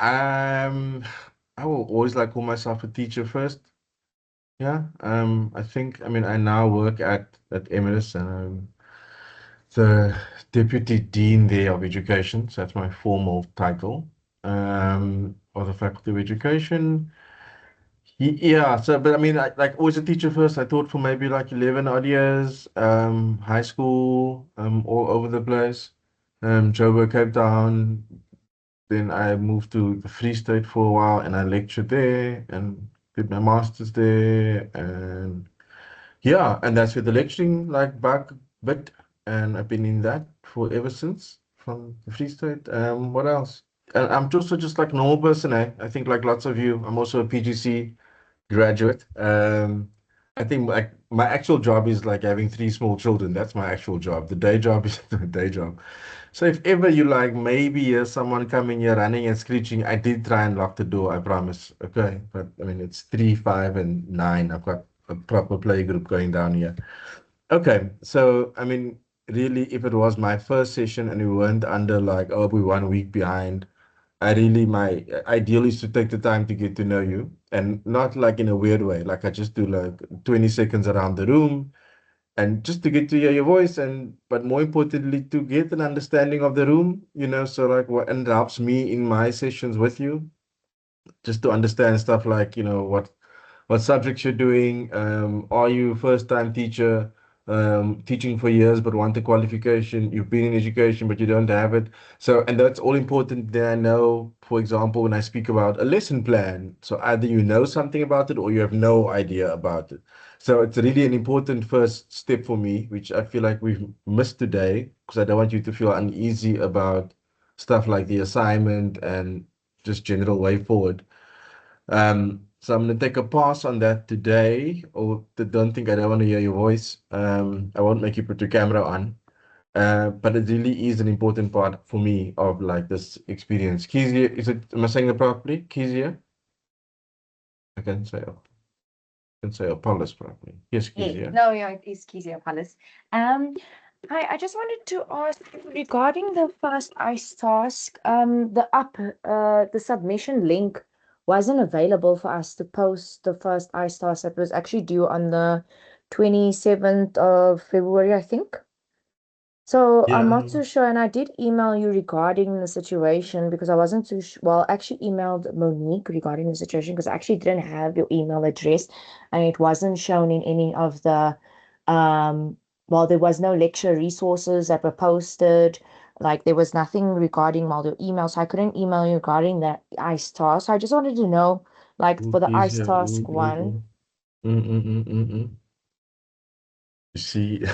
I will always like call myself a teacher first. Yeah. I think, I mean, I now work at Emirates and I'm the Deputy Dean there of Education. So that's my formal title. Of the Faculty of Education. Yeah, so but I mean, like always a teacher first. I taught for maybe like 11 odd years, high school, all over the place, Joburg, Cape Town. Then I moved to the Free State for a while, and I lectured there and did my masters there, and yeah, and that's where the lecturing like back a bit, and I've been in that for ever since from the Free State. What else? And I'm also just like a normal person, eh? I think like lots of you. I'm also a PGC graduate. I think like my actual job is like having three small children. That's my actual job. The day job is the day job. So if ever you like maybe hear someone coming here running and screeching, I did try and lock the door, I promise. Okay. But I mean it's 3, 5, and 9. I've got a proper play group going down here. Okay. So I mean, really, if it was my first session and we weren't under like, oh, we're 1 week behind, I really my ideal is to take the time to get to know you and not like in a weird way. Like I just do like 20 seconds around the room and just to get to hear your voice and but more importantly to get an understanding of the room, so like what and it helps me in my sessions with you just to understand stuff like, what subjects you're doing. Are you first time teacher, teaching for years but want a qualification? You've been in education but you don't have it. So, and that's all important that I know, for example, when I speak about a lesson plan. So either you know something about it or you have no idea about it. So it's really an important first step for me, which I feel like we've missed today because I don't want you to feel uneasy about stuff like the assignment and just general way forward. So I'm gonna take a pass on that today, or don't think I don't want to hear your voice. I won't make you put your camera on. But it really is an important part for me of like this experience. Kezia, am I saying it properly? Kezia? I can say Apollos properly. Yes, Yeah, Kezia. no, yeah, it is Kizia Palace. Um, I just wanted to ask regarding the first ICE task, the submission link wasn't available for us to post the first ICE task that was actually due on the 27th of February, I think. So I'm Yeah. not too sure, and I did email you regarding the situation because I wasn't too well, I actually emailed Monique regarding the situation because I actually didn't have your email address and it wasn't shown in any of the well, there was no lecture resources that were posted. Like there was nothing regarding all your emails. So I couldn't email you regarding that ICE task. So I just wanted to know, like Ooh, for the ICE Kezia. task one. You see,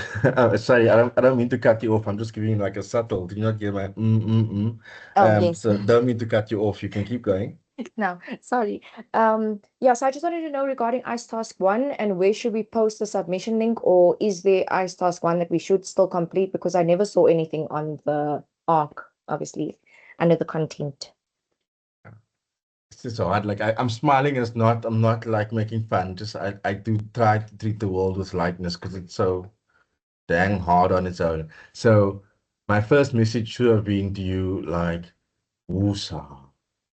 sorry, I don't mean to cut you off. I'm just giving you like a subtle. Do you not get my Oh, yes. So don't mean to cut you off. You can keep going. No, sorry. Yeah, so I just wanted to know regarding ICE Task 1 and where should we post the submission link, or is there ICE Task 1 that we should still complete because I never saw anything on the ARC, obviously, under the content. It's just so hard. Like I'm smiling. It's not. I'm not like making fun. Just I do try to treat the world with lightness because it's so dang hard on its own. So my first message should have been to you like, woosah.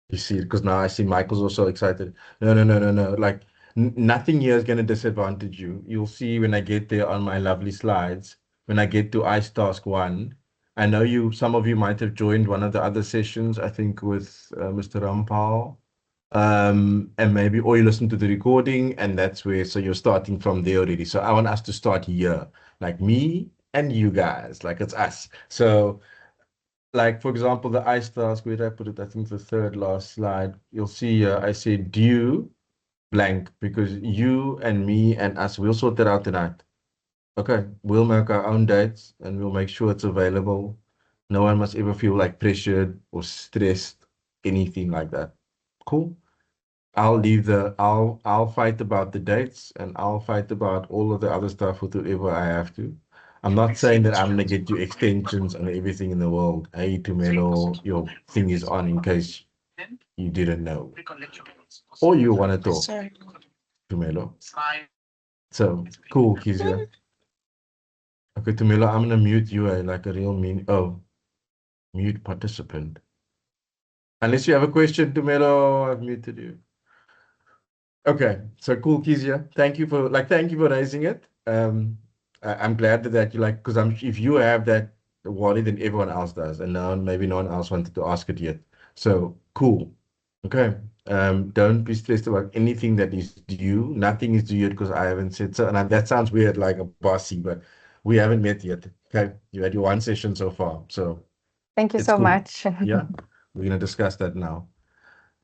You see, because now I see Michael's also excited. No, no, no, no, no. Like nothing here is going to disadvantage you. You'll see when I get there on my lovely slides. When I get to ICE Task 1, I know some of you might have joined one of the other sessions, I think with Mr. Rampal. And maybe, or you listen to the recording, and that's where, so you're starting from there already. So I want us to start here, like me and you guys, like it's us. So like for example, the ice task, where did I put it? I think the third last slide. You'll see I said due blank because you and me and us, we'll sort that out tonight. Okay, we'll make our own dates and we'll make sure it's available. No one must ever feel like pressured or stressed, anything like that. Cool. I'll fight about the dates and I'll fight about all of the other stuff with whoever I have to. I'm not saying that I'm gonna get you extensions and everything in the world. Hey, Tumelo, your thing is on in case you didn't know. Or you want to talk, Sorry. Tumelo. So cool, Kizia. Okay, Tumelo, I'm gonna mute you like a real mean mute participant. Unless you have a question, Tumelo, I've muted you. Okay, so cool, Kizia. Thank you for raising it. I'm glad that you like because I'm if you have that worry, then everyone else does, and now maybe no one else wanted to ask it yet. So cool. Okay. Don't be stressed about anything that is due. Nothing is due yet because I haven't said so. And that sounds weird, like a bossy, but we haven't met yet. Okay. You had your one session so far, so Thank you it's so cool. much. Yeah. We're gonna discuss that now.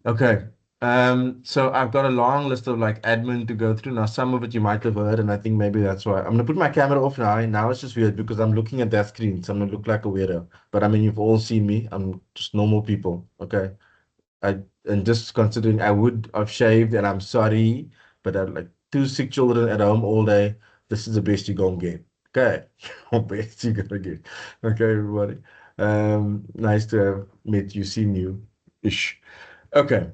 Okay. So I've got a long list of like admin to go through. Now, some of it you might have heard, and I think maybe that's why I'm gonna put my camera off now. Now it's just weird because I'm looking at that screen, so I'm gonna look like a weirdo. But I mean, you've all seen me. I'm just normal people. Okay. I and just considering I would have shaved, and I'm sorry, but I like two sick children at home all day. This is the best you're gonna get. Okay. Best you're gonna get. Okay, everybody. Nice to have met you, seen you ish. Okay.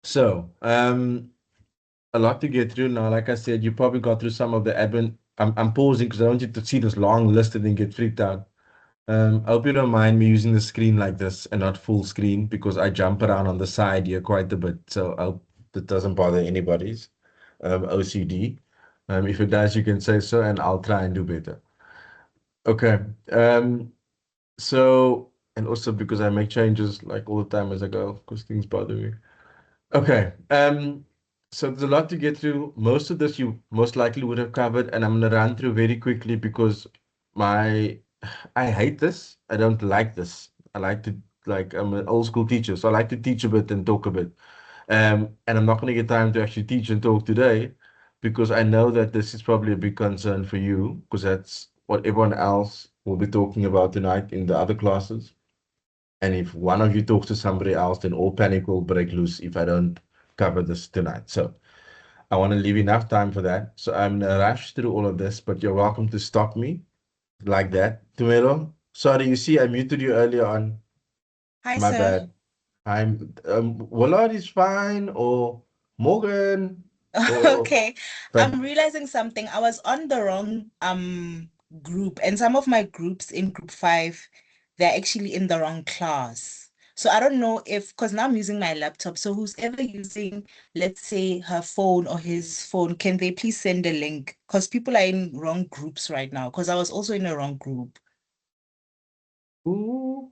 So, a lot to get through now. Like I said, you probably got through some of the admin. I'm pausing because I want you to see this long list and then get freaked out. I hope you don't mind me using the screen like this and not full screen because I jump around on the side here quite a bit. So I hope that doesn't bother anybody's OCD. If it does, you can say so, and I'll try and do better. Okay. So, and also because I make changes like all the time as I go because things bother me. Okay. So there's a lot to get through. Most of this you most likely would have covered, and I'm gonna run through very quickly because my I hate this. I don't like this. I like to like I'm an old school teacher, so I like to teach a bit and talk a bit. And I'm not gonna get time to actually teach and talk today because I know that this is probably a big concern for you because that's what everyone else will be talking about tonight in the other classes. And if one of you talks to somebody else, then all panic will break loose if I don't cover this tonight. So I want to leave enough time for that. So I'm gonna rush through all of this, but you're welcome to stop me like that. Tomato, sorry, you see, I muted you earlier on. Hi, My sir. bad. I'm Willard is fine, or Morgan, or Okay, but I'm realizing something. I was on the wrong group, and some of my groups in group five, they're actually in the wrong class. So I don't know if, because now I'm using my laptop. So who's ever using, let's say, her phone or his phone, can they please send a link? Because people are in wrong groups right now. Because I was also in a wrong group. ooh,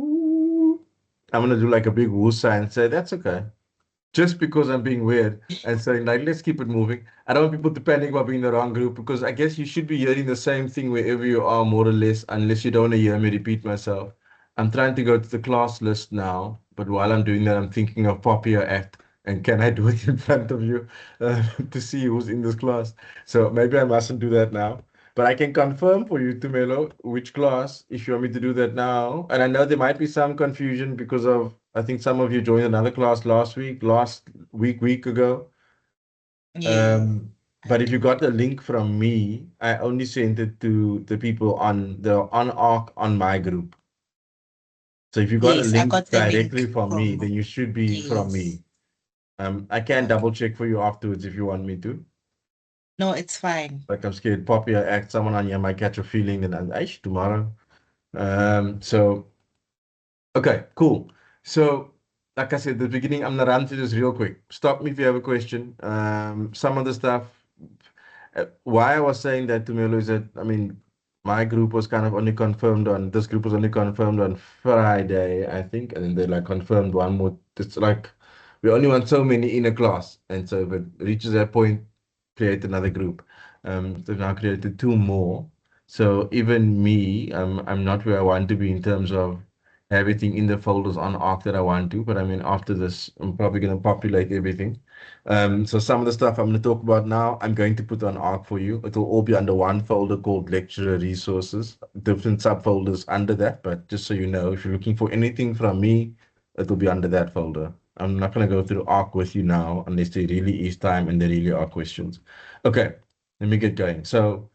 ooh. I'm gonna do like a big woo sign and say that's okay. Just because I'm being weird and saying like let's keep it moving. I don't want people to panic about being in the wrong group because I guess you should be hearing the same thing wherever you are, more or less, unless you don't want to hear me repeat myself. I'm trying to go to the class list now, but while I'm doing that, I'm thinking of Poppy Act and can I do it in front of you to see who's in this class? So maybe I mustn't do that now. But I can confirm for you, Tumelo, which class, if you want me to do that now. And I know there might be some confusion because of, I think some of you joined another class last week ago. Yeah, But if you got the link from me, I only sent it to the people on the on Arc on my group. So if you got a yes, I link got the directly link from me, from, then you should be from yes. me. I can Okay. double check for you afterwards if you want me to. No, it's fine. Like I'm scared Poppy Act, someone on here might catch a feeling, and I tomorrow. So okay, cool. So, like I said at the beginning, I'm gonna run through this real quick. Stop me if you have a question. Some of the stuff, why I was saying that to Melo is that, I mean, my group was kind of only confirmed on, this group was only confirmed on Friday, I think, and then they like confirmed one more. It's like, we only want so many in a class. And so if it reaches that point, create another group. They've now created two more. So even me, I'm not where I want to be in terms of everything in the folders on Arc that I want to, but I mean, after this, I'm probably going to populate everything. So some of the stuff I'm going to talk about now, I'm going to put on Arc for you. It will all be under one folder called Lecturer Resources, different subfolders under that. But just so you know, if you're looking for anything from me, it will be under that folder. I'm not going to go through Arc with you now unless there really is time and there really are questions. Okay, let me get going. So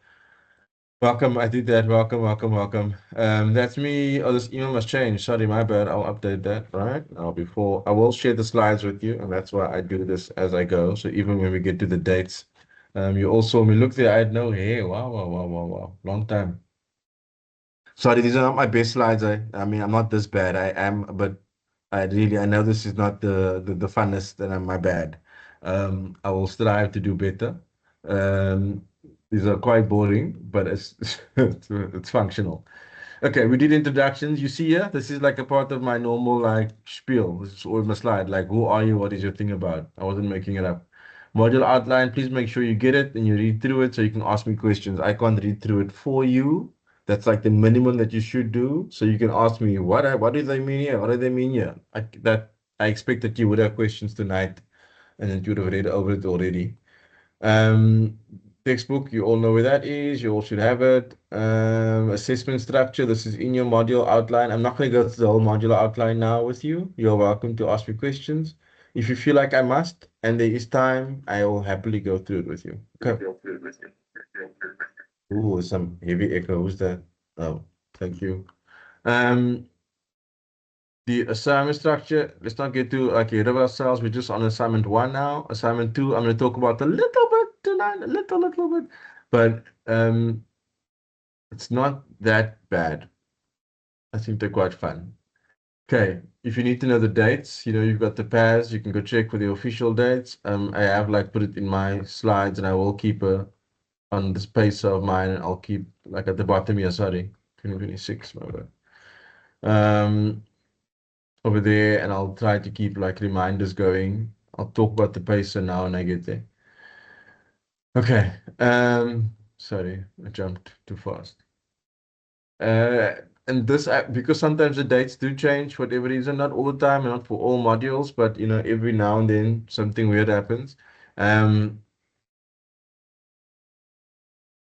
welcome, I did that. Welcome, welcome, welcome. That's me. Oh, this email must change. Sorry, my bad. I'll update that right now before I will share the slides with you, and that's why I do this as I go. So even when we get to the dates, you all saw me look there. I had no hair. Wow, wow, wow, wow, wow. Long time. Sorry, these are not my best slides. I mean, I'm not this bad. I am, but I know this is not the funnest, and my bad. I will strive to do better. Um, these are quite boring, but it's it's functional. Okay, we did introductions. You see here, this is like a part of my normal like spiel. This is always my slide. Like, who are you? What is your thing about? I wasn't making it up. Module outline, please make sure you get it and you read through it so you can ask me questions. I can't read through it for you. That's like the minimum that you should do. So you can ask me, what do they mean here? What do they mean here? I expect that you would have questions tonight and that you would have read over it already. Um, Textbook, you all know where that is. You all should have it. Assessment structure, this is in your module outline. I'm not going to go through the whole modular outline now with you. You're welcome to ask me questions. If you feel like I must and there is time, I will happily go through it with you. Okay. Ooh, some heavy echo. Who's that? Oh, thank you. Um, the assignment structure, let's not get too like ahead of ourselves. We're just on assignment 1 now. Assignment 2, I'm going to talk about a little bit tonight, a little bit, but it's not that bad. I think they're quite fun. Okay, if you need to know the dates, you've got the pairs, you can go check for the official dates. I have like put it in my slides, and I will keep on the space of mine, and I'll keep like at the bottom here, sorry, 2026, my bad. Over there, and I'll try to keep like reminders going. I'll talk about the pacer now when I get there. Okay, sorry, I jumped too fast. And this because sometimes the dates do change for whatever reason, not all the time and not for all modules, but every now and then something weird happens.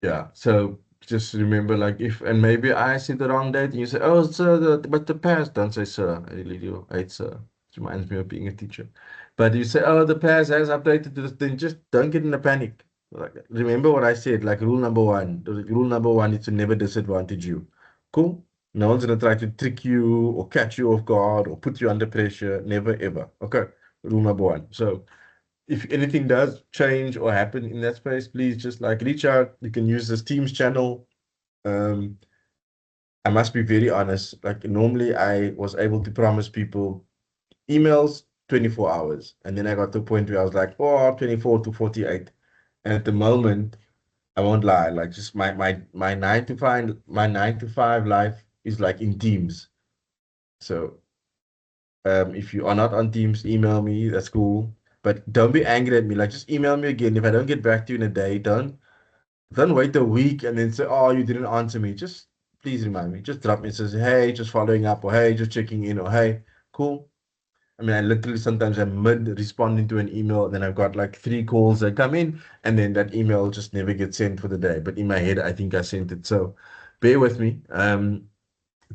Yeah, so just remember, like, and maybe I see the wrong date and you say, oh, sir, but the past, don't say sir. I really do hate sir. It reminds me of being a teacher. But you say, oh, the past has updated to this, then just don't get in a panic. Like, remember what I said, like rule number one. Rule number one is to never disadvantage you. Cool? No one's gonna try to trick you or catch you off guard or put you under pressure. Never ever. Okay. Rule number one. So if anything does change or happen in that space, please just like reach out. You can use this Teams channel. Um, I must be very honest. Like normally, I was able to promise people emails 24 hours, and then I got to a point where I was like, oh, 24 to 48. And at the moment, I won't lie, like just my 9 to 5 life is like in Teams. So if you are not on Teams, email me. That's cool. But don't be angry at me. Like just email me again. If I don't get back to you in a day, don't wait a week and then say, oh, you didn't answer me. Just please remind me. Just drop me. It says, hey, just following up, or hey, just checking in, or hey, cool. I mean, I literally sometimes I'm mid responding to an email, and then I've got like 3 calls that come in, and then that email just never gets sent for the day. But in my head, I think I sent it. So bear with me.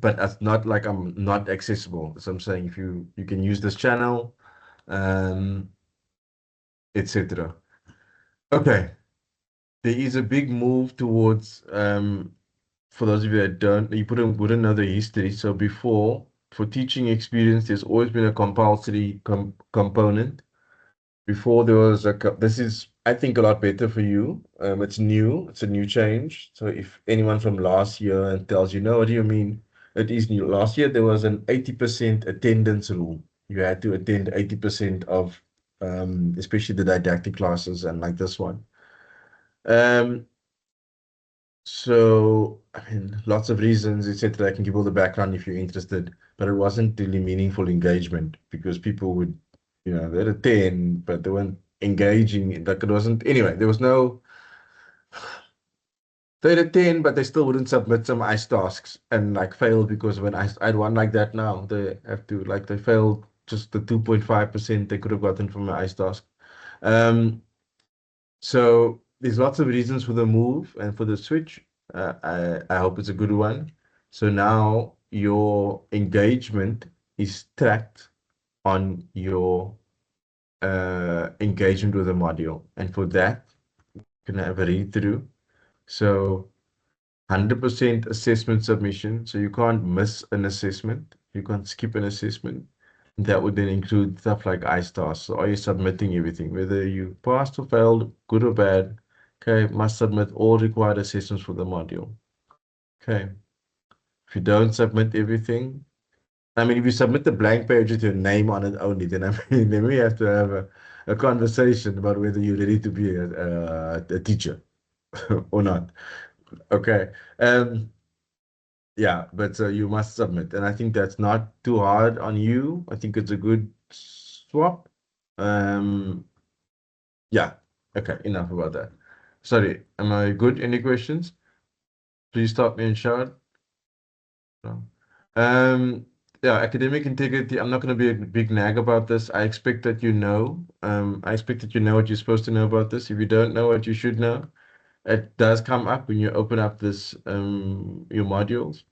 But it's not like I'm not accessible. So I'm saying if you can use this channel, um, etc. Okay, there is a big move towards for those of you that don't, you wouldn't know the history. So before, for teaching experience, there's always been a compulsory component. Before there was this is, I think, a lot better for you. It's new, it's a new change. So if anyone from last year and tells you, no, what do you mean? It is new. Last year there was an 80% attendance rule. You had to attend 80% of, especially the didactic classes and like this one. Um, so, I mean, lots of reasons, etc. I can give all the background if you're interested, but it wasn't really meaningful engagement because people would, they'd attend, but they weren't engaging. Like it wasn't, anyway, there was no, they'd attend, but they still wouldn't submit some ICE tasks and like fail because when I had one like that now, they have to, like, they failed just the 2.5% they could have gotten from an ICE task. Um, So there's lots of reasons for the move and for the switch. I hope it's a good one. So now your engagement is tracked on your engagement with the module. And for that, you can have a read through. So 100% assessment submission. So you can't miss an assessment. You can't skip an assessment. That would then include stuff like iStars. So are you submitting everything, whether you passed or failed, good or bad? Okay, must submit all required assessments for the module. Okay, if you don't submit everything, I mean, if you submit the blank page with your name on it only, then I mean, then we have to have a conversation about whether you're ready to be a teacher or not. Okay. Yeah, but you must submit, and I think that's not too hard on you. I think it's a good swap. Um, yeah. Okay, enough about that. Sorry, am I good? Any questions? Please stop me and shout. No. Um, yeah, academic integrity. I'm not going to be a big nag about this. I expect that you know. I expect that you know what you're supposed to know about this. If you don't know what you should know, it does come up when you open up this your modules.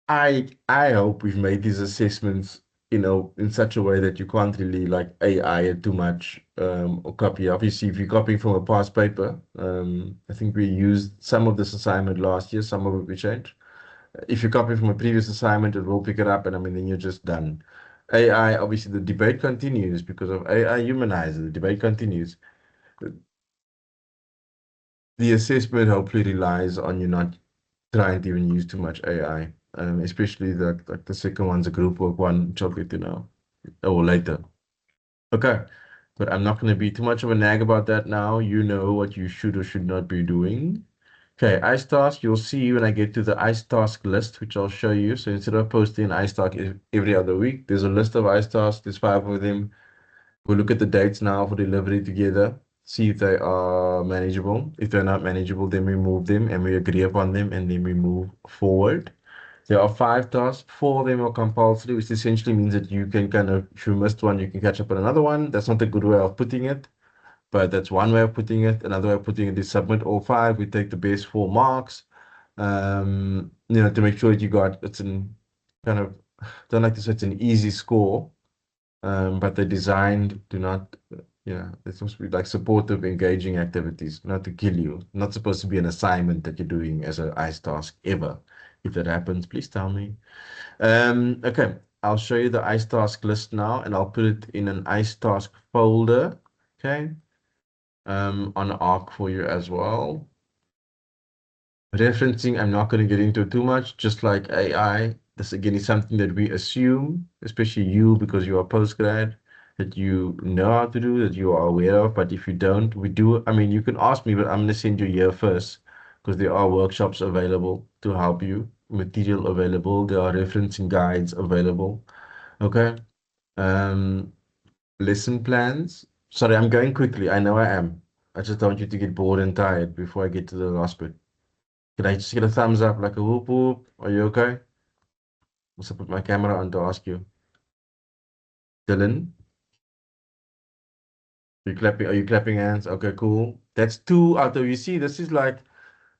I hope we've made these assessments, in such a way that you can't really like AI it too much or copy. Obviously, if you're copying from a past paper, I think we used some of this assignment last year, some of it we changed. If you copy from a previous assignment, it will pick it up, and I mean, then you're just done. AI, obviously, the debate continues because of AI humanizes. The debate continues. The assessment hopefully relies on you not trying to even use too much AI, especially the second one's a group work one, which I'll get to know or later. Okay, but I'm not going to be too much of a nag about that now. You know what you should or should not be doing. Okay, ice task, you'll see when I get to the ice task list, which I'll show you. So instead of posting an ice task every other week, there's a list of ice tasks. There's 5 of them. We'll look at the dates now for delivery together, see if they are manageable. If they're not manageable, then we move them and we agree upon them and then we move forward. There are 5 tasks. 4 of them are compulsory, which essentially means that you can kind of, if you missed one, you can catch up on another one. That's not a good way of putting it, but that's one way of putting it. Another way of putting it is submit all 5. We take the best 4 marks, to make sure that you got, it's an kind of, don't like to say it's an easy score, but they're designed to not, they're supposed to be like supportive, engaging activities, not to kill you. Not supposed to be an assignment that you're doing as an ICE task ever. If that happens, please tell me. Okay, I'll show you the ICE task list now, and I'll put it in an ICE task folder, okay, on Arc for you as well. Referencing, I'm not going to get into too much, just like AI. This again is something that we assume, especially you, because you are postgrad, that you know how to do, that you are aware of. But if you don't, we do. I mean, you can ask me, but I'm going to send you here first because there are workshops available to help you, material available, there are referencing guides available. Okay. Um, Lesson plans. Sorry, I'm going quickly. I know I am. I just don't want you to get bored and tired before I get to the last bit. Can I just get a thumbs up, like a whoop whoop? Are you okay? Must I put my camera on to ask you? Dylan, are you clapping hands? Okay, cool. That's 2 out of, you see, this is like,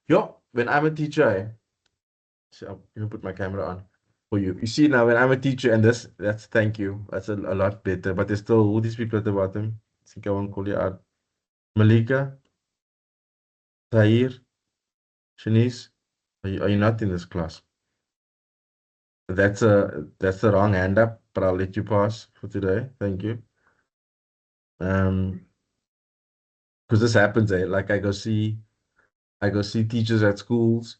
yo, when I'm a teacher, so I'm gonna put my camera on for you. You see now when I'm a teacher and that's thank you. That's a lot better. But there's still all these people at the bottom. I think I won't call you out. Malika, Tahir, Shanice, are you not in this class? That's the wrong hand up, but I'll let you pass for today. Thank you. Because this happens, like I go see teachers at schools,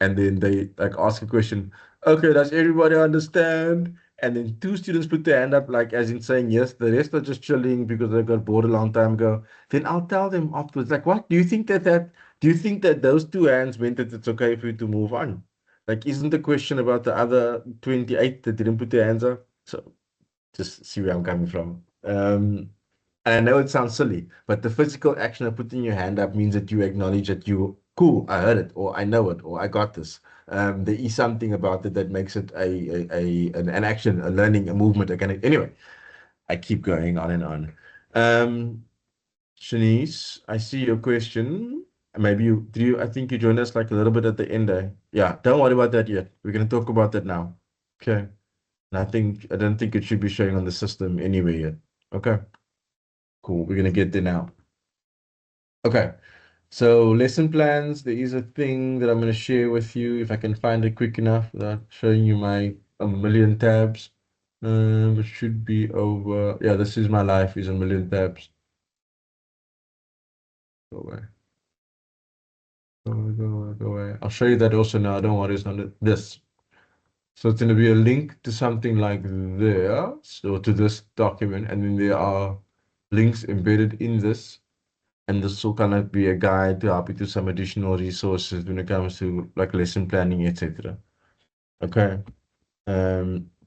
and then they like ask a question. Okay, does everybody understand? And then 2 students put their hand up, like as in saying yes. The rest are just chilling because they got bored a long time ago. Then I'll tell them afterwards, like, what do you think do you think that those 2 hands meant that it's okay for you to move on? Like, isn't the question about the other 28 that didn't put their hands up? So just see where I'm coming from. And I know it sounds silly, but the physical action of putting your hand up means that you acknowledge that you, cool, I heard it, or I know it, or I got this. There is something about it that makes it an action, a learning, a movement. Anyway, I keep going on and on. Shanice, I see your question. Maybe I think you joined us like a little bit at the end, eh? Yeah, don't worry about that yet. We're gonna talk about that now. Okay. And I don't think it should be showing on the system anyway yet. Okay, cool. We're gonna get there now. Okay, so lesson plans. There is a thing that I'm gonna share with you if I can find it quick enough without showing you my a million tabs. It should be over. Yeah, this is my life is a million tabs. Go away. Go away, go away, go away. I'll show you that also now. Don't worry, it's not this. So it's going to be a link to something like there, so to this document, and then there are links embedded in this, and this will kind of be a guide to help you to some additional resources when it comes to like lesson planning, etc. Okay.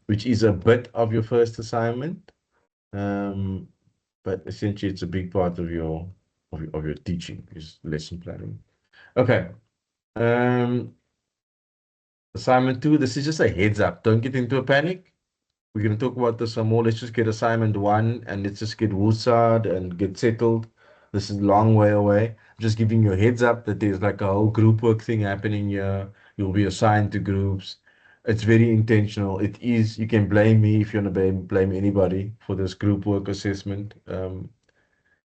Which is a bit of your first assignment, but essentially it's a big part of your teaching is lesson planning. Okay. Um, Assignment 2, this is just a heads up. Don't get into a panic. We're going to talk about this some more. Let's just get assignment 1 and let's just get woosad and get settled. This is a long way away. Just giving you a heads up that there's like a whole group work thing happening here. You'll be assigned to groups. It's very intentional. It is, you can blame me if you want to blame anybody for this group work assessment.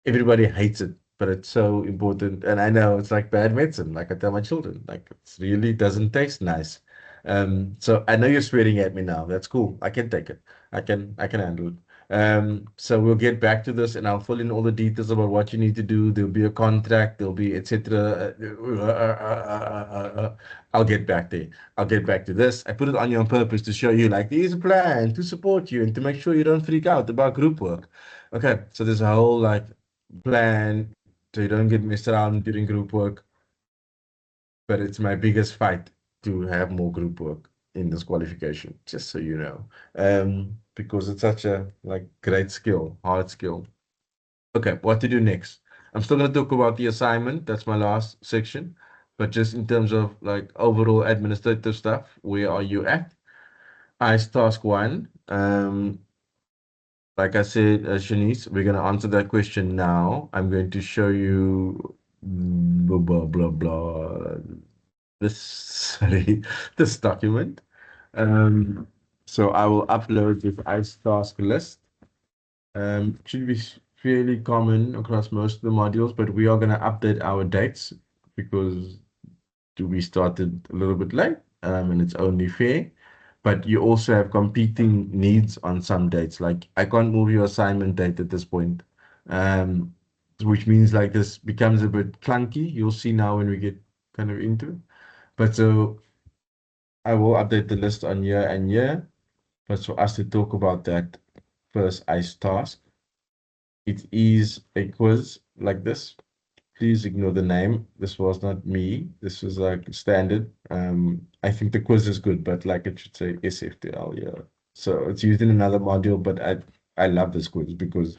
Everybody hates it, but it's so important. And I know it's like bad medicine, like I tell my children, like it really doesn't taste nice. So I know you're swearing at me now. That's cool. I can take it. I can handle it. So we'll get back to this and I'll fill in all the details about what you need to do. There'll be a contract, there'll be etc. I'll get back there. I'll get back to this. I put it on you on purpose to show you like there's a plan to support you and to make sure you don't freak out about group work. Okay, so there's a whole like plan so you don't get messed around during group work. But it's my biggest fight to have more group work in this qualification, just so you know. Because it's such a like great skill, hard skill. Okay, what to do next? I'm still gonna talk about the assignment. That's my last section. But just in terms of like overall administrative stuff, where are you at? ICE task 1. Like I said, Shanice, we're going to answer that question now. I'm going to show you blah, blah, blah, blah, this, sorry, this document. So I will upload this ICE task list. It should be fairly common across most of the modules, but we are going to update our dates because we started a little bit late, and it's only fair. But you also have competing needs on some dates. Like I can't move your assignment date at this point, um, which means like this becomes a bit clunky. You'll see now when we get kind of into it. But so I will update the list on year and year. But for us to talk about that first ICE task, it is a quiz like this. Please ignore the name. This was not me. This was like standard. I think the quiz is good, but like it should say SFTL, yeah. So it's used in another module, but I love this quiz because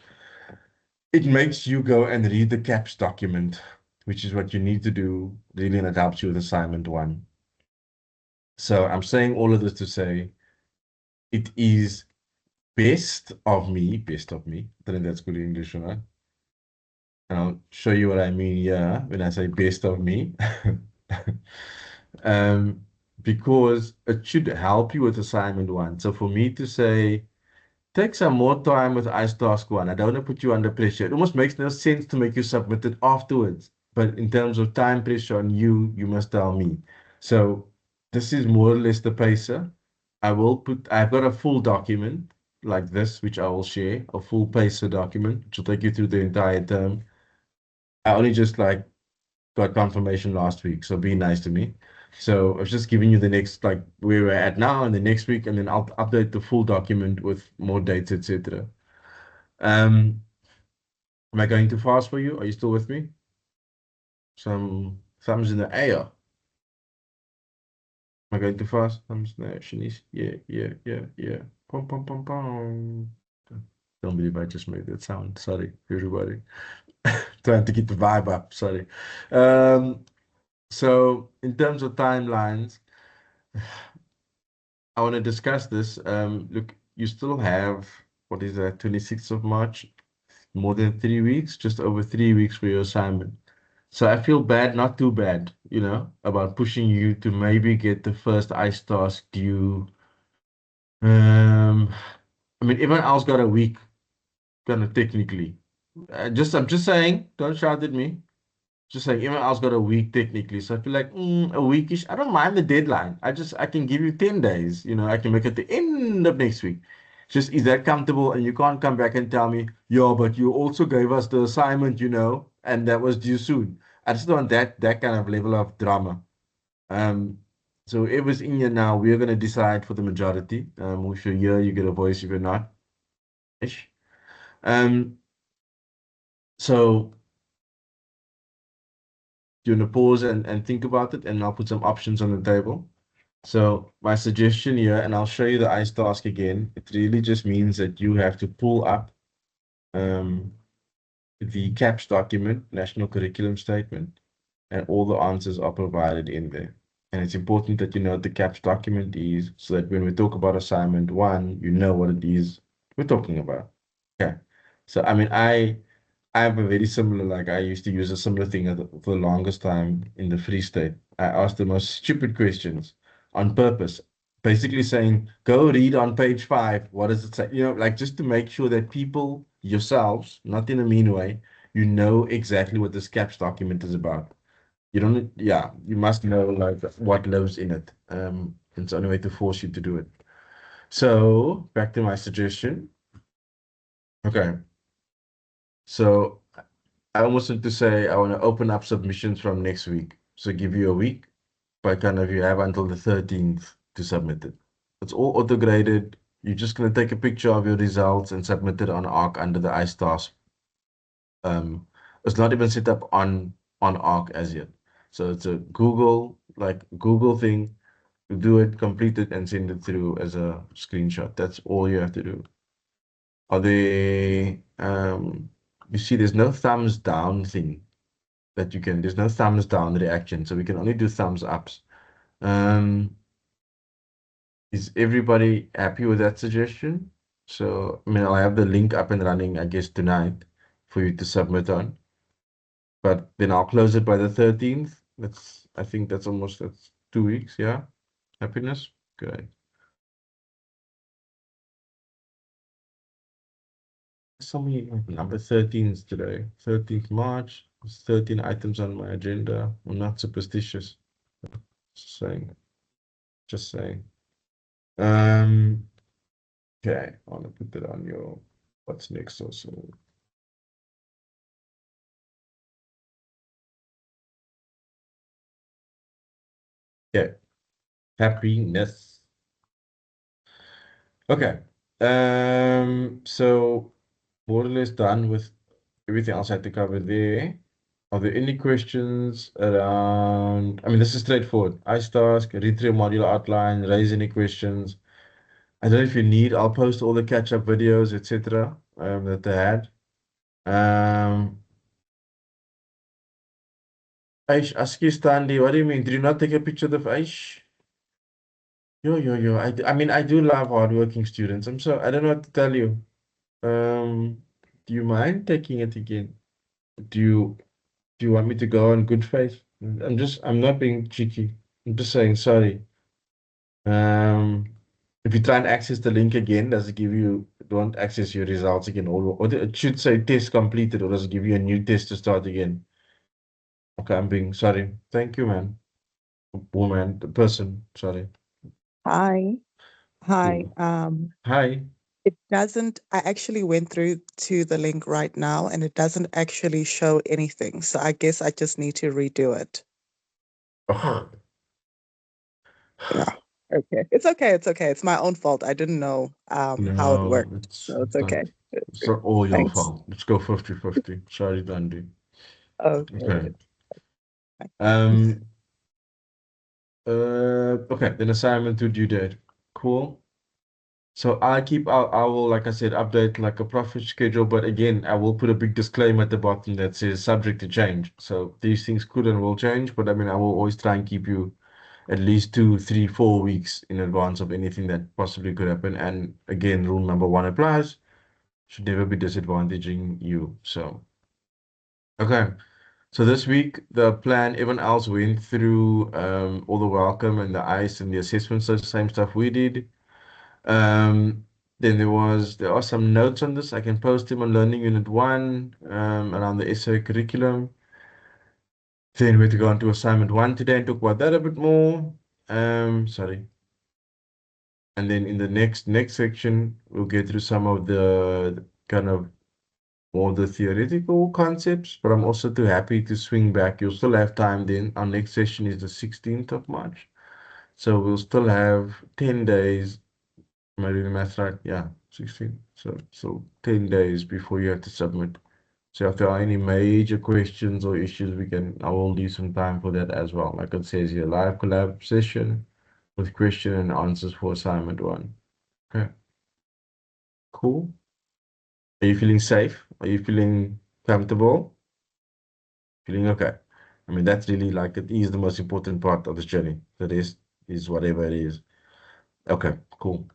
it makes you go and read the CAPS document, which is what you need to do, really, and it helps you with assignment 1. So I'm saying all of this to say it is best of me. I think that's good English, right? And I'll show you what I mean here when I say best of me. um, because it should help you with assignment 1. So for me to say, take some more time with ICE task 1, I don't want to put you under pressure. It almost makes no sense to make you submit it afterwards. But in terms of time pressure on you, you must tell me. So this is more or less the pacer. I've got a full document like this, which I will share, a full pacer document, which will take you through the entire term. I only just like got confirmation last week, so be nice to me. So I was just giving you the next like where we're at now and the next week, and then I'll update the full document with more dates, etc. Am I going too fast for you? Are you still with me? Some thumbs in the air. Am I going too fast? Thumbs in the air. Shanice. Yeah, yeah, yeah, yeah. Pom pom pom pom. Don't believe I just made that sound. Sorry, everybody. Trying to get the vibe up. Sorry. So in terms of timelines, I want to discuss this. Look, you still have, what is that, 26th of March, more than 3 weeks, just over 3 weeks for your assignment. So I feel bad, not too bad, about pushing you to maybe get the first ICE task due. I mean, everyone else got a week, kind of technically. I'm just saying, don't shout at me. Just like everyone else got a week technically. So I feel like a weekish. I don't mind the deadline. I can give you 10 days. I can make it the end of next week. Just is that comfortable? And you can't come back and tell me, yeah, but you also gave us the assignment, and that was due soon. I just don't want that kind of level of drama. Um, So whoever's in here now, we're gonna decide for the majority. If you're here, you get a voice. If you're not, ish. Um, so you wanna pause and think about it, and I'll put some options on the table. So my suggestion here, and I'll show you the ICE task again. It really just means that you have to pull up um, the CAPS document, National Curriculum Statement, and all the answers are provided in there. And it's important that you know what the CAPS document is so that when we talk about assignment one, you know what it is we're talking about. Okay. So I mean I have a very similar, like I used to use a similar thing for the longest time in the Free State. I asked the most stupid questions on purpose, basically saying, go read on page 5. What does it say? You know, like just to make sure that people, yourselves, not in a mean way, you know exactly what this CAPS document is about. You don't, yeah, you must know like what lives in it. It's the only way to force you to do it. So back to my suggestion. Okay. So I almost want to say I want to open up submissions from next week. So give you a week, but kind of you have until the 13th to submit it. It's all auto graded. You're just going to take a picture of your results and submit it on Arc under the iStars. It's not even set up on Arc as yet. So it's a Google thing. You do it, complete it, and send it through as a screenshot. That's all you have to do. Are they you see there's no thumbs down thing that you can, there's no thumbs down reaction, so we can only do thumbs ups. Um, is everybody happy with that suggestion? So, I mean, I'll have the link up and running, I guess, tonight for you to submit on, but then I'll close it by the 13th. I think that's 2 weeks, yeah? Happiness? Good. So many, number 13 is today, 13th March. There's 13 items on my agenda. I'm not superstitious. Just saying. Just saying. Um, okay, I want to put that on your what's next also. Okay, happiness. Okay. So more or less done with everything else I had to cover there. Are there any questions around? I mean, this is straightforward. ICE task, read through module outline, raise any questions. I don't know if you need, I'll post all the catch-up videos, etc. That I had. Aish, ask you Stanley, what do you mean? Did you not take a picture of Aish? Yo. I mean, I do love hardworking students. I don't know what to tell you. Um, do you mind taking it again? Do you do you want me to go on good faith? I'm not being cheeky. I'm just saying sorry. Um, if you try and access the link again, does it give you, don't access your results again, or it should say test completed, or does it give you a new test to start again? Okay, I'm being sorry. Thank you, man. Woman, the person, sorry. Hi. Hi. Cool. Hi. It doesn't, I actually went through to the link right now and it doesn't actually show anything. So I guess I just need to redo it. Oh, Yeah. Okay. It's okay. It's okay. It's my own fault. I didn't know how it no, worked. it's So it's not, okay. it's not all your Thanks. fault. Let's go 50-50. Sorry, Dundee. Okay. Okay. Um, okay, then assignment to due date. Cool. So I will, like I said, update like a profit schedule, but again, I will put a big disclaimer at the bottom that says subject to change. So these things could and will change, but I mean, I will always try and keep you at least 2, 3, 4 weeks in advance of anything that possibly could happen. And again, rule number 1 applies. Should never be disadvantaging you. So, okay. So this week, the plan, everyone else went through all the welcome and the ICE and the assessments, so the same stuff we did. Then there are some notes on this. I can post them on Learning Unit 1 around the essay curriculum. Then we had to go on to assignment 1 today and talk about that a bit more. Sorry. And then in the next section, we'll get through some of the kind of more the theoretical concepts, but I'm also too happy to swing back. You'll still have time then. Our next session is the 16th of March. So we'll still have 10 days. Am I doing the math right? Yeah, 16. So 10 days before you have to submit. So if there are any major questions or issues, I will leave some time for that as well. Like it says here, live collab session with question and answers for assignment one. Okay, cool. Are you feeling safe? Are you feeling comfortable? Feeling okay? I mean, that's really like it is the most important part of this journey. The rest is whatever it is. Okay, cool.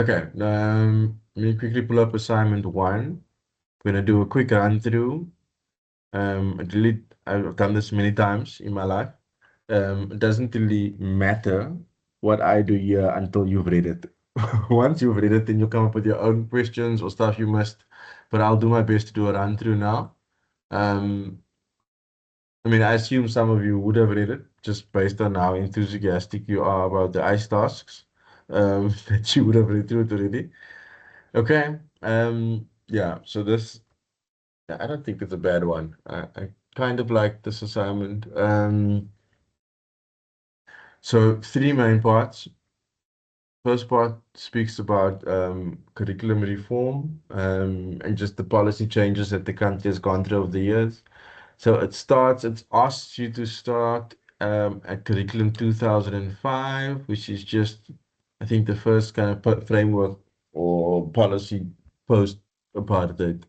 Okay, let me quickly pull up assignment one. I'm gonna do a quick run through. I've done this many times in my life. It doesn't really matter what I do here until you've read it. Once you've read it, then you come up with your own questions or stuff you missed. But I'll do my best to do a run through now. Um, I mean, I assume some of you would have read it just based on how enthusiastic you are about the ICE tasks, that you would have read through it already. Okay. Yeah, so I don't think it's a bad one. I kind of like this assignment. So three main parts. First part speaks about curriculum reform and just the policy changes that the country has gone through over the years. So it asks you to start at curriculum 2005, which is just, I think, the first kind of framework or policy post apartheid.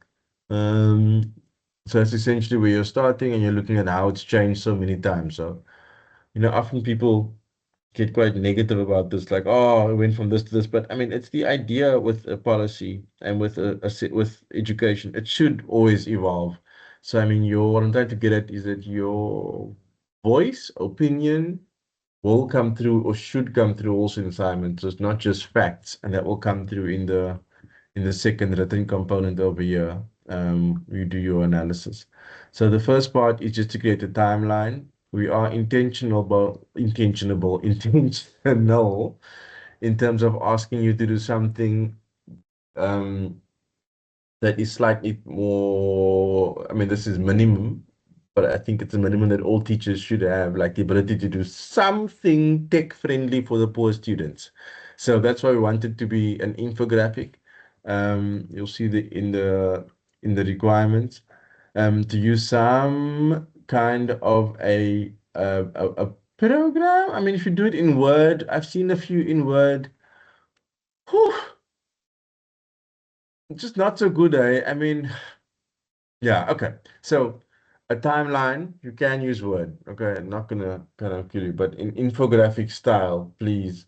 Um, so it's essentially where you're starting and you're looking at how it's changed so many times. So, often people get quite negative about this, like, oh, it went from this to this. But I mean, it's the idea with a policy and with with education, it should always evolve. So I mean, what I'm trying to get at is that your voice, opinion will come through or should come through also in assignments. So it's not just facts, and that will come through in the second written component over here. You do your analysis. So the first part is just to create a timeline. We are intentional in terms of asking you to do something um, that is slightly more, I mean, this is minimum, but I think it's a minimum that all teachers should have, like the ability to do something tech friendly for the poor students. So that's why we wanted to be an infographic. You'll see in the requirements to use some kind of a program. I mean, if you do it in Word, I've seen a few in Word. Whew, just not so good, eh? I mean, yeah, okay. So a timeline, you can use Word. Okay, I'm not gonna kind of kill you, but in infographic style, please.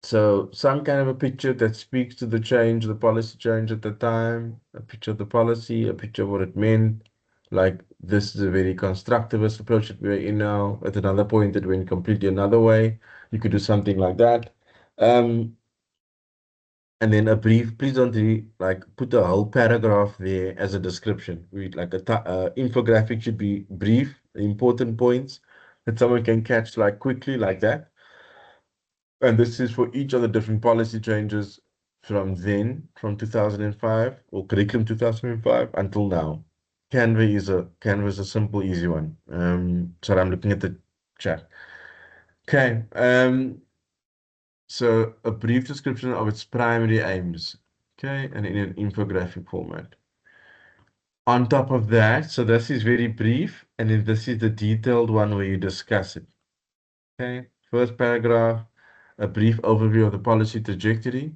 So some kind of a picture that speaks to the change, the policy change at the time, a picture of the policy, a picture of what it meant. Like this is a very constructivist approach that we're in now. At another point, it went completely another way. You could do something like that. Um, and then a brief, please don't like put a whole paragraph there as a description. Read like infographic should be brief, important points that someone can catch like quickly like that. And this is for each of the different policy changes from 2005 or curriculum 2005 until now. Canva is a simple, easy one. Sorry, I'm looking at the chat. Okay. So a brief description of its primary aims. Okay, and in an infographic format. On top of that, so this is very brief, and then this is the detailed one where you discuss it. Okay, first paragraph, a brief overview of the policy trajectory.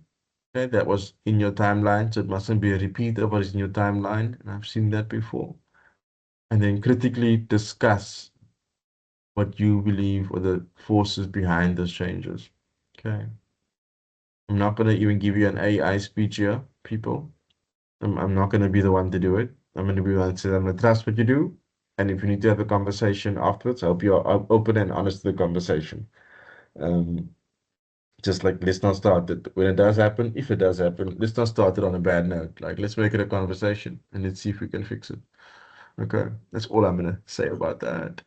Okay, that was in your timeline, so it mustn't be a repeat of what is in your timeline, and I've seen that before. And then critically discuss what you believe are the forces behind those changes. Okay. I'm not going to even give you an AI speech here, people. I'm not going to be the one to do it. I'm going to be the one to say, I'm going to trust what you do. And if you need to have a conversation afterwards, I hope you're open and honest to the conversation. Um, just like let's not start it when it does happen. If it does happen, let's not start it on a bad note. Like let's make it a conversation and let's see if we can fix it. Okay, that's all I'm gonna say about that.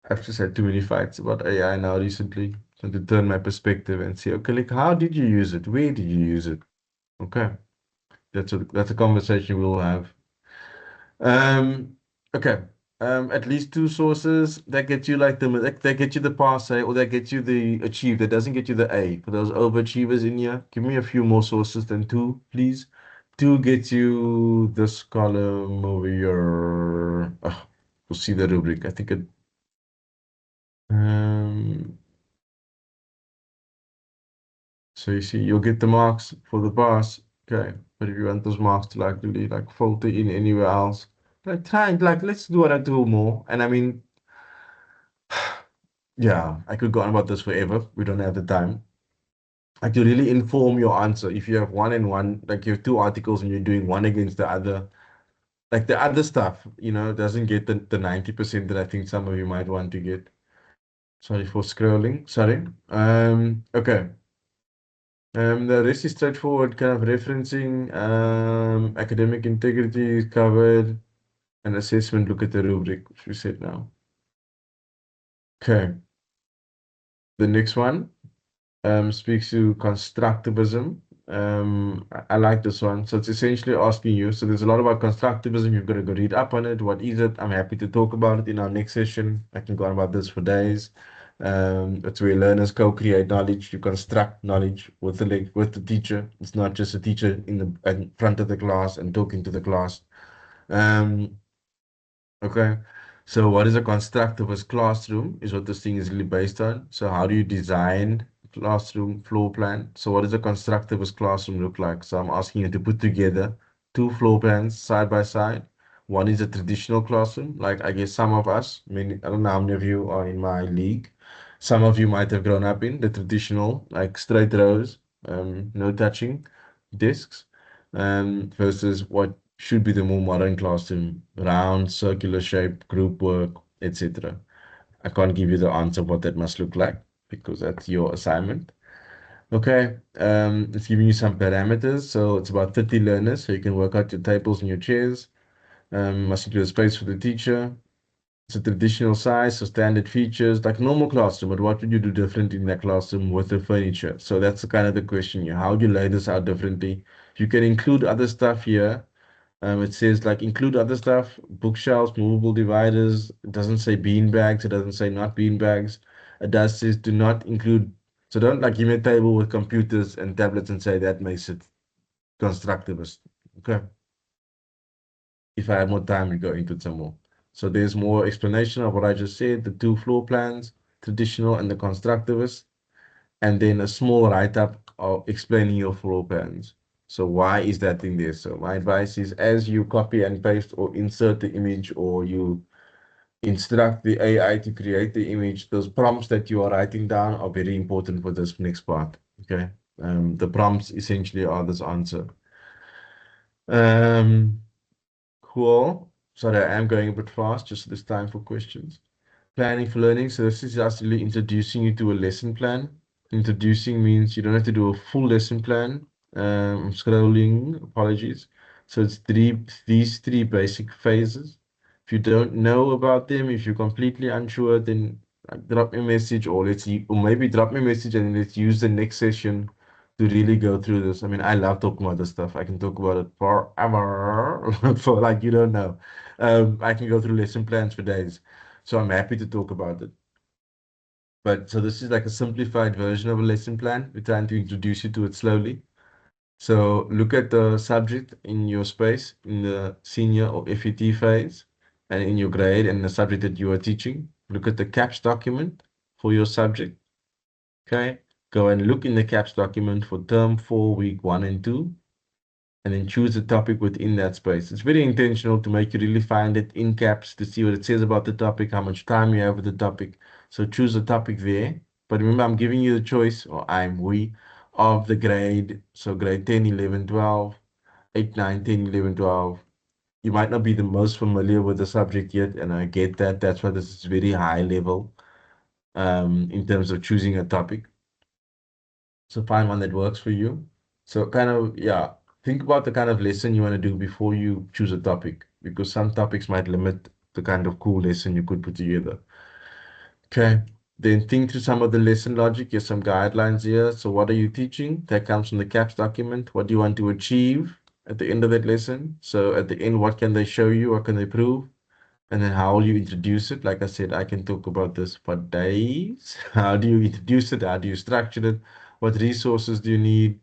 I've just had too many fights about AI now recently. So to turn my perspective and say, okay, like how did you use it? Where did you use it? Okay, that's a conversation we'll have. Okay. At least two sources that get you like that get you the pass, or that get you the achieve. That doesn't get you the A. For those overachievers in here, give me a few more sources than two, please. Two gets you this column over here. We'll see the rubric. I think it. Um, so you see, you'll get the marks for the pass. Okay, but if you want those marks to like really like filter in anywhere else, like try and like let's do what I do more. And I mean, yeah, I could go on about this forever. We don't have the time. Like to really inform your answer. If you have one and one, like you have two articles and you're doing one against the other, like the other stuff, doesn't get the 90% that I think some of you might want to get. Sorry for scrolling. Sorry. Okay. The rest is straightforward, kind of referencing, academic integrity is covered, and assessment, look at the rubric, which we said now. Okay. The next one speaks to constructivism. I like this one. So it's essentially asking you. So there's a lot about constructivism. You've got to go read up on it. What is it? I'm happy to talk about it in our next session. I can go on about this for days. It's where learners co-create knowledge. You construct knowledge with the teacher. It's not just a teacher in front of the class and talking to the class. Um, Okay. So what is a constructivist classroom is what this thing is really based on. So how do you design classroom floor plan? So what does a constructivist classroom look like? So I'm asking you to put together two floor plans side by side. One is a traditional classroom, like I guess some of us, I don't know how many of you are in my league. Some of you might have grown up in the traditional, like straight rows, no touching desks, versus what should be the more modern classroom, round, circular shape, group work, etc. I can't give you the answer what that must look like because that's your assignment. Okay, it's giving you some parameters. So it's about 30 learners, so you can work out your tables and your chairs. Must include a space for the teacher. It's a traditional size, so standard features, like normal classroom, but what would you do different in that classroom with the furniture? So that's the kind of the question here. How do you lay this out differently? You can include other stuff here. It says like include other stuff, bookshelves, movable dividers. It doesn't say bean bags. It doesn't say not bean bags. It does says do not include. So don't like give me a table with computers and tablets and say that makes it constructivist. Okay. If I had more time, we go into it some more. So there's more explanation of what I just said, the two floor plans, traditional and the constructivist, and then a small write-up of explaining your floor plans. So why is that in there? So my advice is as you copy and paste or insert the image or you instruct the AI to create the image, those prompts that you are writing down are very important for this next part. Okay. The prompts essentially are this answer. Cool. Sorry, I am going a bit fast, just this time for questions. Planning for learning. So this is just really introducing you to a lesson plan. Introducing means you don't have to do a full lesson plan. I'm scrolling, apologies. So it's these three basic phases. If you don't know about them, if you're completely unsure, then drop me a message or maybe drop me a message and let's use the next session to really go through this. I mean, I love talking about this stuff. I can talk about it forever, for like you don't know. I can go through lesson plans for days. So I'm happy to talk about it. But so this is like a simplified version of a lesson plan. We're trying to introduce you to it slowly. So look at the subject in your space in the senior or FET phase and in your grade and the subject that you are teaching. Look at the CAPS document for your subject. Okay. Go and look in the CAPS document for term 4, week 1 and 2. And then choose a topic within that space. It's very intentional to make you really find it in caps to see what it says about the topic, how much time you have with the topic. So choose a topic there. But remember, I'm giving you the choice, or we, of the grade. So grade 10, 11, 12, 8, 9, 10, 11, 12. You might not be the most familiar with the subject yet, and I get that. That's why this is very high level in terms of choosing a topic. So find one that works for you. So kind of, yeah, think about the kind of lesson you want to do before you choose a topic, because some topics might limit the kind of cool lesson you could put together. Okay. Then think through some of the lesson logic. Here's some guidelines here. So what are you teaching? That comes from the CAPS document. What do you want to achieve at the end of that lesson? So at the end, what can they show you? What can they prove? And then how will you introduce it? Like I said, I can talk about this for days. How do you introduce it? How do you structure it? What resources do you need?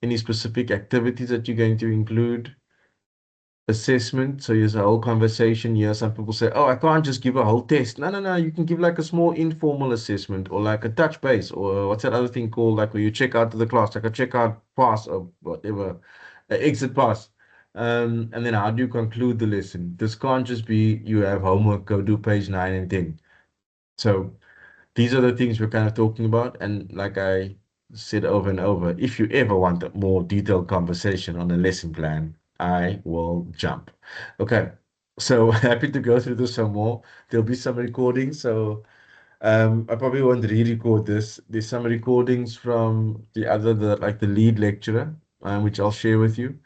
Any specific activities that you're going to include? Assessment. So here's a whole conversation here. Some people say, oh, I can't just give a whole test. No, no, no. You can give like a small informal assessment or like a touch base or what's that other thing called? Like where you check out of the class, like a checkout pass or whatever, exit pass. And then how do you conclude the lesson? This can't just be you have homework, go do page 9 and 10. So these are the things we're kind of talking about. And like I said over and over, if you ever want a more detailed conversation on a lesson plan, I will jump. Okay. So happy to go through this some more. There'll be some recordings. So I probably won't re-record this. There's some recordings from the like the lead lecturer, which I'll share with you.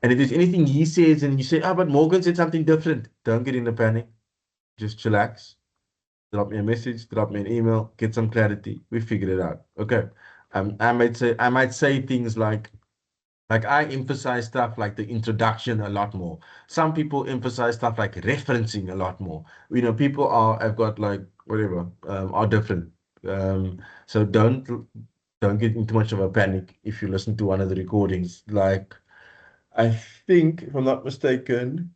And if there's anything he says and you say, ah, but Morgan said something different, don't get in a panic. Just chillax, drop me a message, drop me an email, get some clarity. We figured it out. Okay. I might say things like I emphasize stuff like the introduction a lot more. Some people emphasize stuff like referencing a lot more. People have got like whatever, are different. So don't get into much of a panic if you listen to one of the recordings. Like I think, if I'm not mistaken,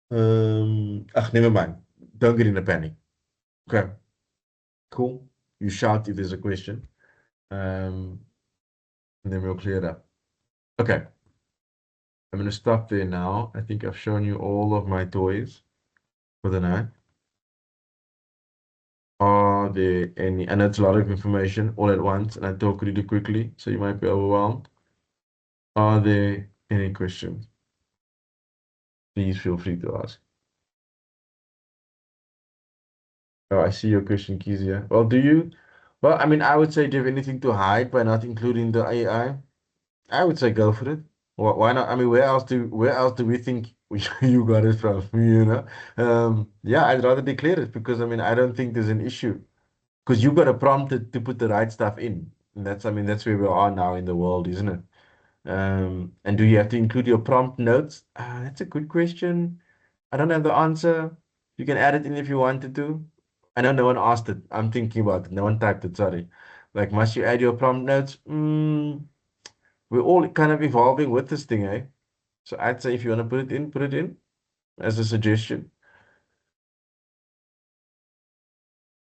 never mind. Don't get in a panic. Okay. Cool. You shout if there's a question. And then we'll clear it up. Okay. I'm going to stop there now. I think I've shown you all of my toys for the night. Are there any, and it's a lot of information all at once, and I talk really quickly, so you might be overwhelmed. Are there any questions? Please feel free to ask. Oh, I see your question, Kezia. Well, I mean, I would say, do you have anything to hide by not including the AI? I would say go for it. Why not? I mean, where else do we think you got it from? Yeah, I'd rather declare it because I mean, I don't think there's an issue because you got a prompt to put the right stuff in. And that's where we are now in the world, isn't it? And do you have to include your prompt notes? That's a good question. I don't have the answer. You can add it in if you wanted to. I know no one asked it. I'm thinking about it. No one typed it, sorry. Like, must you add your prompt notes? We're all kind of evolving with this thing, eh? So I'd say if you want to put it in as a suggestion.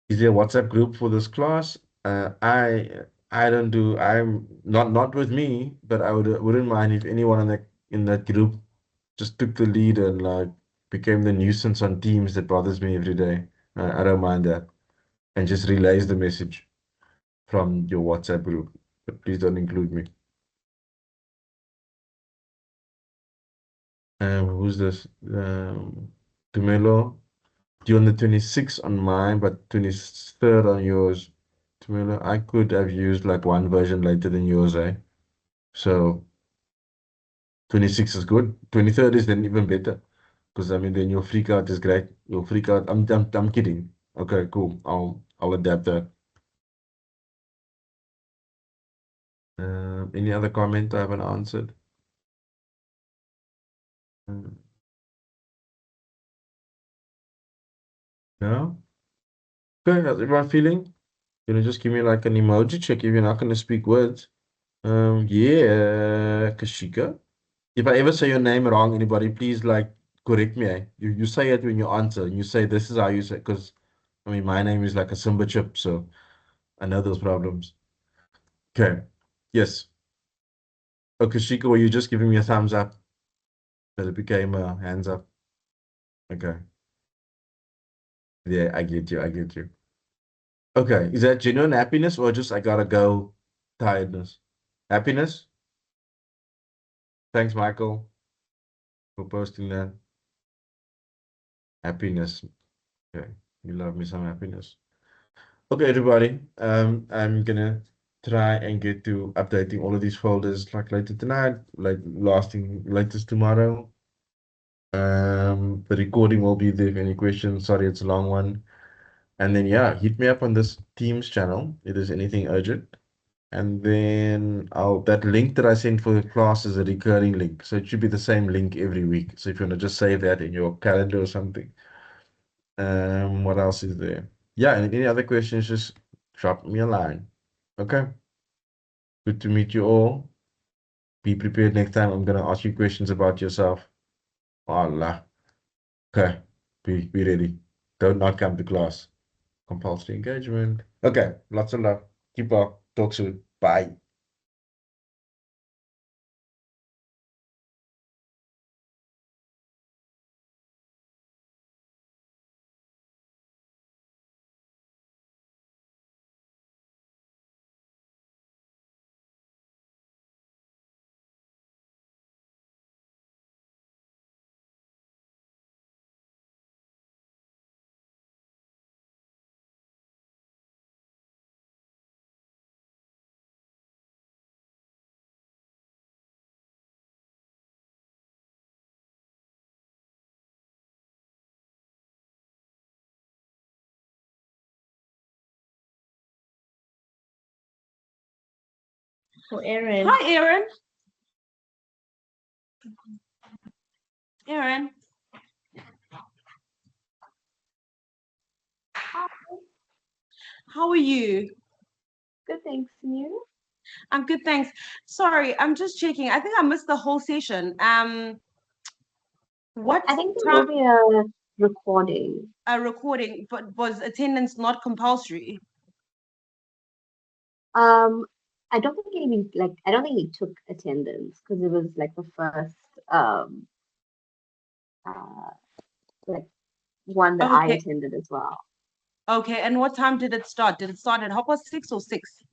Is there a WhatsApp group for this class? I don't do. I'm not with me, but wouldn't mind if anyone in that group just took the lead and like became the nuisance on Teams that bothers me every day. I don't mind that, and just relays the message from your WhatsApp group. But please don't include me. Who's this? Tumelo. You're on the 26th on mine, but 23rd on yours. Tumelo, I could have used like one version later than yours, eh? So 26 is good. 23rd is then even better. Because I mean then your freak out is great. Your freak out. I'm kidding. Okay, cool. I'll adapt that. Any other comment I haven't answered? Mm, No? Okay, how's everyone feeling? Just give me like an emoji check if you're not gonna speak words. Yeah, Kashika. If I ever say your name wrong, anybody, please like correct me. Eh? You say it when you answer, and you say this is how you say because I mean my name is like a Simba chip, so I know those problems. Okay. Yes. Okay, Shika, were you just giving me a thumbs up that it became a hands up? Okay. Yeah, I get you. I get you. Okay. Is that genuine happiness or just I gotta go tiredness? Happiness? Thanks, Michael, for posting that. Happiness. Okay. You love me some happiness. Okay, everybody. I'm gonna try and get to updating all of these folders like later tonight, like lasting latest tomorrow. The recording will be there if any questions. Sorry, it's a long one. And then yeah, hit me up on this Teams channel if there's anything urgent. And then that link that I sent for the class is a recurring link. So it should be the same link every week. So if you want to just save that in your calendar or something. What else is there? Yeah, and any other questions, just drop me a line. Okay. Good to meet you all. Be prepared next time. I'm gonna ask you questions about yourself. Allah. Okay. Be ready. Don't not come to class. Compulsory engagement. Okay. Lots of love. Keep up. Talk soon. Bye. So Aaron. Hi, Aaron. Aaron. How are you? Good, thanks. And you? I'm good, thanks. Sorry, I'm just checking. I think I missed the whole session. What I think there time will be a recording. a recording, but was attendance not compulsory? I don't think he like I don't think he took attendance because it was like the first uh like one that I Okay, attended as well. okay. And what time did it start? Did it start at 6:30 or 6?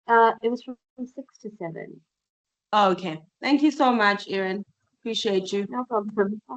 It was from 6 to 7. Okay. Thank you so much, Aaron. Appreciate you. No problem. Bye.